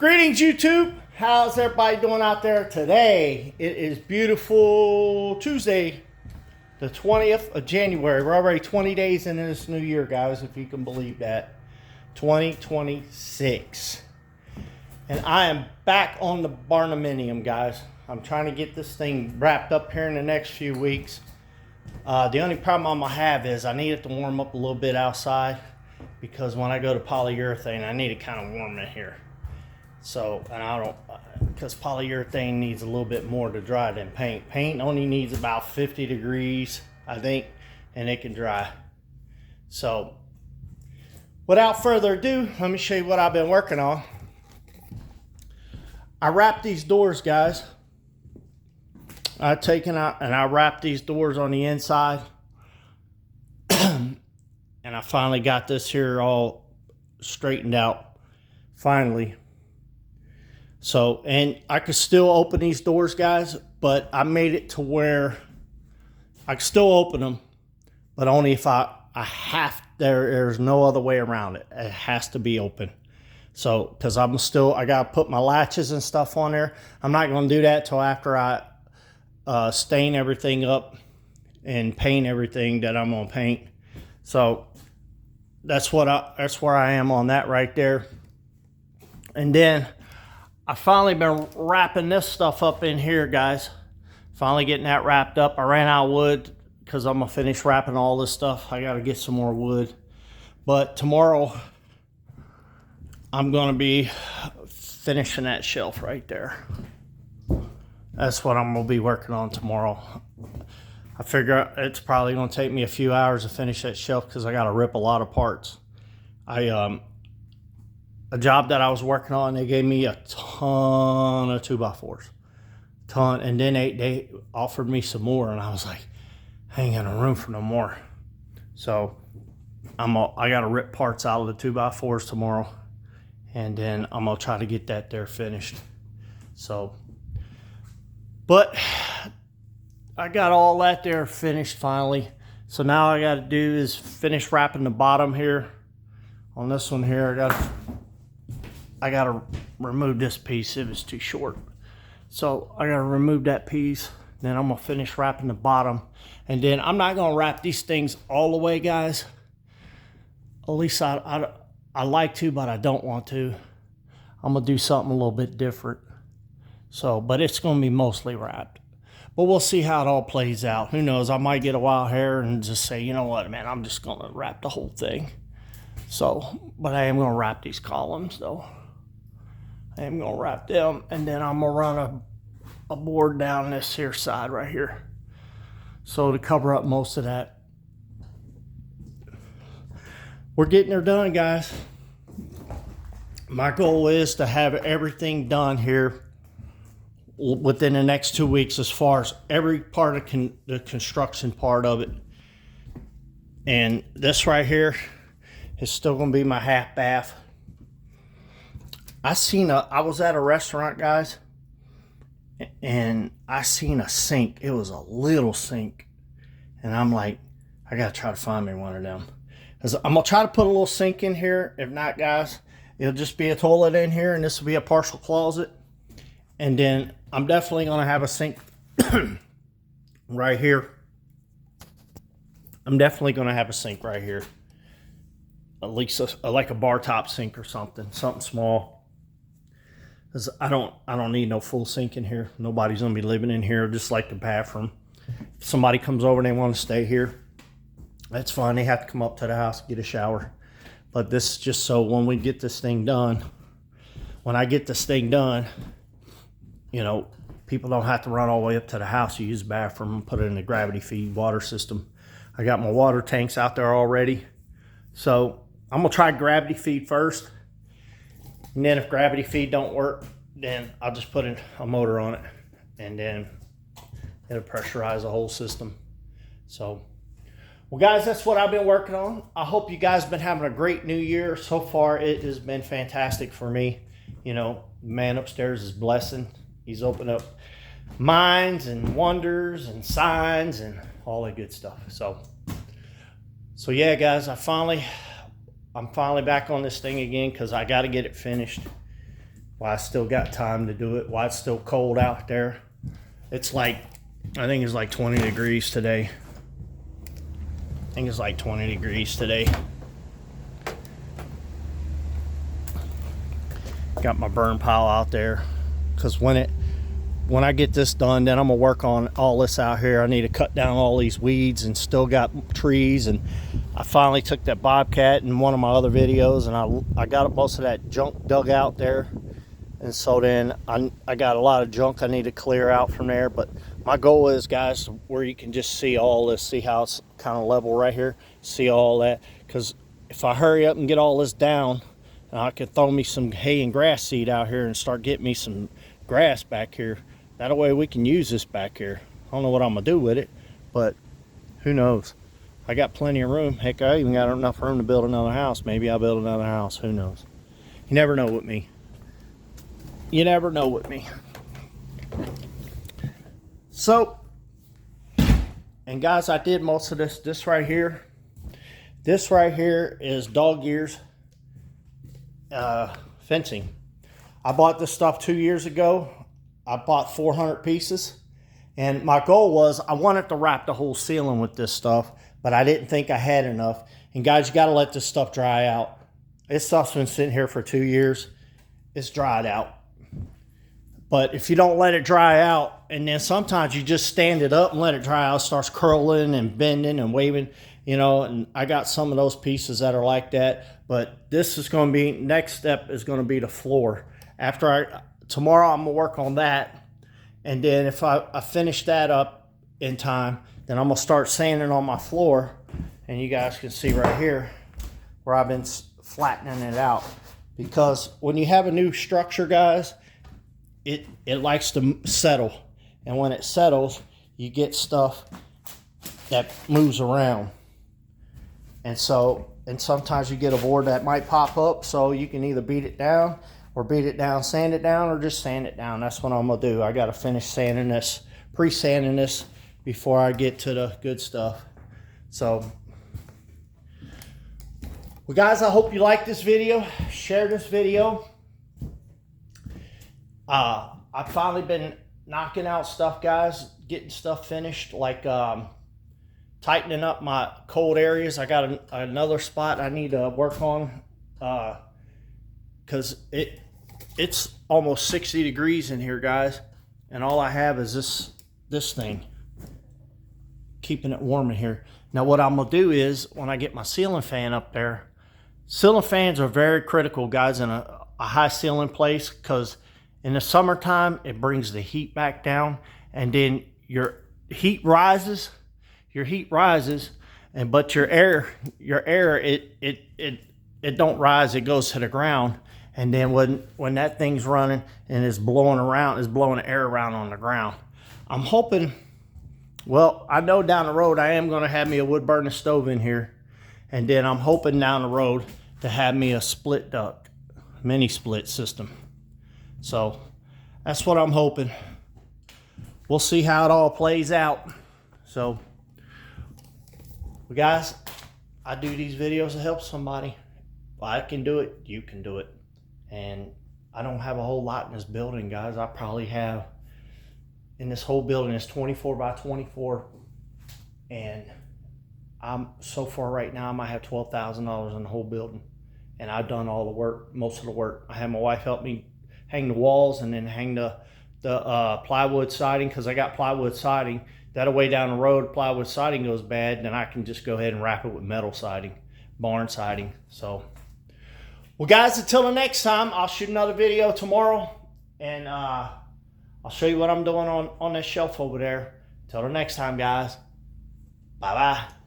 Greetings, YouTube. How's everybody doing out there today? It is beautiful Tuesday, the 20th of January. We're already 20 days into this new year, guys, if you can believe that. 2026. And I am back on the Barndominium, guys. I'm trying to get this thing wrapped up here in the next few weeks. The only problem I'm going to have is I need it to warm up a little bit outside, because when I go to polyurethane, I need it kind of warm in here. So, and I don't, because polyurethane needs a little bit more to dry than paint. Paint only needs about 50 degrees, I think, and it can dry. So, without further ado, let me show you what I've been working on. I wrapped these doors, guys. I've taken out and I wrapped these doors on the inside. And I finally got this here all straightened out, finally. So, and I could still open these doors, guys, but I made it to where I can still open them, but only if I have, there's no other way around it. It has to be open. So, because I got to put my latches and stuff on there. I'm not going to do that till after I stain everything up and paint everything that I'm going to paint. So, that's where I am on that right there. And then I finally been wrapping this stuff up in here, guys. Finally getting that wrapped up. I ran out of wood because I'm going to finish wrapping all this stuff. I got to get some more wood. But tomorrow, I'm going to be finishing that shelf right there. That's what I'm going to be working on tomorrow. I figure it's probably going to take me a few hours to finish that shelf because I got to rip a lot of parts. A job that I was working on, they gave me a ton of 2x4s. Ton. And then they offered me some more, and I was like, I ain't got no room for no more. So I got to rip parts out of the 2x4s tomorrow, and then I'm going to try to get that there finished. So, but I got all that there finished finally. So now all I got to do is finish wrapping the bottom here. On this one here, I got to remove this piece. It was too short. So I got to remove that piece. Then I'm going to finish wrapping the bottom. And then I'm not going to wrap these things all the way, guys. At least I like to, but I don't want to. I'm going to do something a little bit different. So, but it's going to be mostly wrapped. But we'll see how it all plays out. Who knows? I might get a wild hair and just say, you know what, man, I'm just going to wrap the whole thing. So, but I am going to wrap these columns, though. I am going to wrap them, and then I'm going to run a board down this here side right here. So to cover up most of that. We're getting her done, guys. My goal is to have everything done here within the next 2 weeks, as far as every part of the construction part of it. And this right here is still going to be my half bath. I was at a restaurant, guys, and I seen a sink. It was a little sink, and I'm like, I gotta try to find me one of them. I'm gonna try to put a little sink in here. If not, guys, it'll just be a toilet in here, and this will be a partial closet. And then I'm definitely gonna have a sink right here. I'm definitely gonna have a sink right here. At least like a bar top sink or something small. Cause I don't need no full sink in here. Nobody's gonna be living in here, just like the bathroom. If somebody comes over and they want to stay here, that's fine. They have to come up to the house and get a shower. But this is just so when we get this thing done, when I get this thing done, you know, people don't have to run all the way up to the house to use the bathroom and put it in the gravity feed water system. I got my water tanks out there already. So I'm gonna try gravity feed first. And then if gravity feed don't work, then I'll just put a motor on it, and then it'll pressurize the whole system. So, well, guys, that's what I've been working on. I hope you guys have been having a great new year. So far, it has been fantastic for me. You know, man upstairs is blessing. He's opened up minds and wonders and signs and all that good stuff. So yeah, guys, I'm finally back on this thing again because I got to get it finished. while I still got time to do it, while it's still cold out there. It's like, I think it's like 20 degrees today. I think it's like 20 degrees today. Got my burn pile out there, because when I get this done, then I'm gonna work on all this out here. I need to cut down all these weeds, and still got trees. And I finally took that bobcat in one of my other videos, and I got most of that junk dug out there. And so then I got a lot of junk I need to clear out from there. But my goal is, guys, where you can just see all this, see how it's kind of level right here, see all that. Because if I hurry up and get all this down, I can throw me some hay and grass seed out here and start getting me some grass back here. That way we can use this back here. I don't know what I'm gonna do with it, but who knows? I got plenty of room. Heck, I even got enough room to build another house. Maybe I'll build another house, who knows? You never know with me. You never know with me. So, and guys, I did most of this. This right here is dog ears fencing. I bought this stuff 2 years ago. I bought 400 pieces, and my goal was I wanted to wrap the whole ceiling with this stuff, but I didn't think I had enough. And guys, you got to let this stuff dry out. This stuff's been sitting here for 2 years. It's dried out. But if you don't let it dry out, and then sometimes you just stand it up and let it dry out, it starts curling and bending and waving, you know, and I got some of those pieces that are like that. But this is going to be, next step is going to be the floor. Tomorrow I'm going to work on that. And then if I finish that up in time, then I'm going to start sanding on my floor. And you guys can see right here where I've been flattening it out. Because when you have a new structure, guys, it likes to settle. And when it settles, you get stuff that moves around. And sometimes you get a board that might pop up, so you can either beat it down, sand it down, or just sand it down. That's what I'm gonna do. I gotta finish sanding this, pre-sanding this before I get to the good stuff. So, well guys, I hope you like this video. Share this video. I've finally been knocking out stuff, guys, getting stuff finished, like tightening up my cold areas. I got another spot I need to work on, because it's almost 60 degrees in here, guys, and all I have is this thing keeping it warm in here. Now what I'm gonna do is, when I get my ceiling fan up there, ceiling fans are very critical, guys, in a high ceiling place, because in the summertime it brings the heat back down, and then your heat rises, and but your air it don't rise, it goes to the ground. And then when that thing's running and it's blowing air around on the ground. I'm hoping, well, I know down the road I am going to have me a wood burning stove in here, and then I'm hoping down the road to have me a split duct mini split system. So that's what I'm hoping. We'll see how it all plays out. So, guys, I do these videos to help somebody. If I can do it, you can do it. And I don't have a whole lot in this building, guys. I probably have, in this whole building, it's 24 by 24. And so far right now, I might have $12,000 in the whole building. And I've done all the work, most of the work. I had my wife help me hang the walls and then hang the plywood siding, because I got plywood siding. That way down the road, plywood siding goes bad, then I can just go ahead and wrap it with metal siding, barn siding. So, well guys, until the next time, I'll shoot another video tomorrow, and I'll show you what I'm doing on this shelf over there. Until the next time, guys, bye-bye.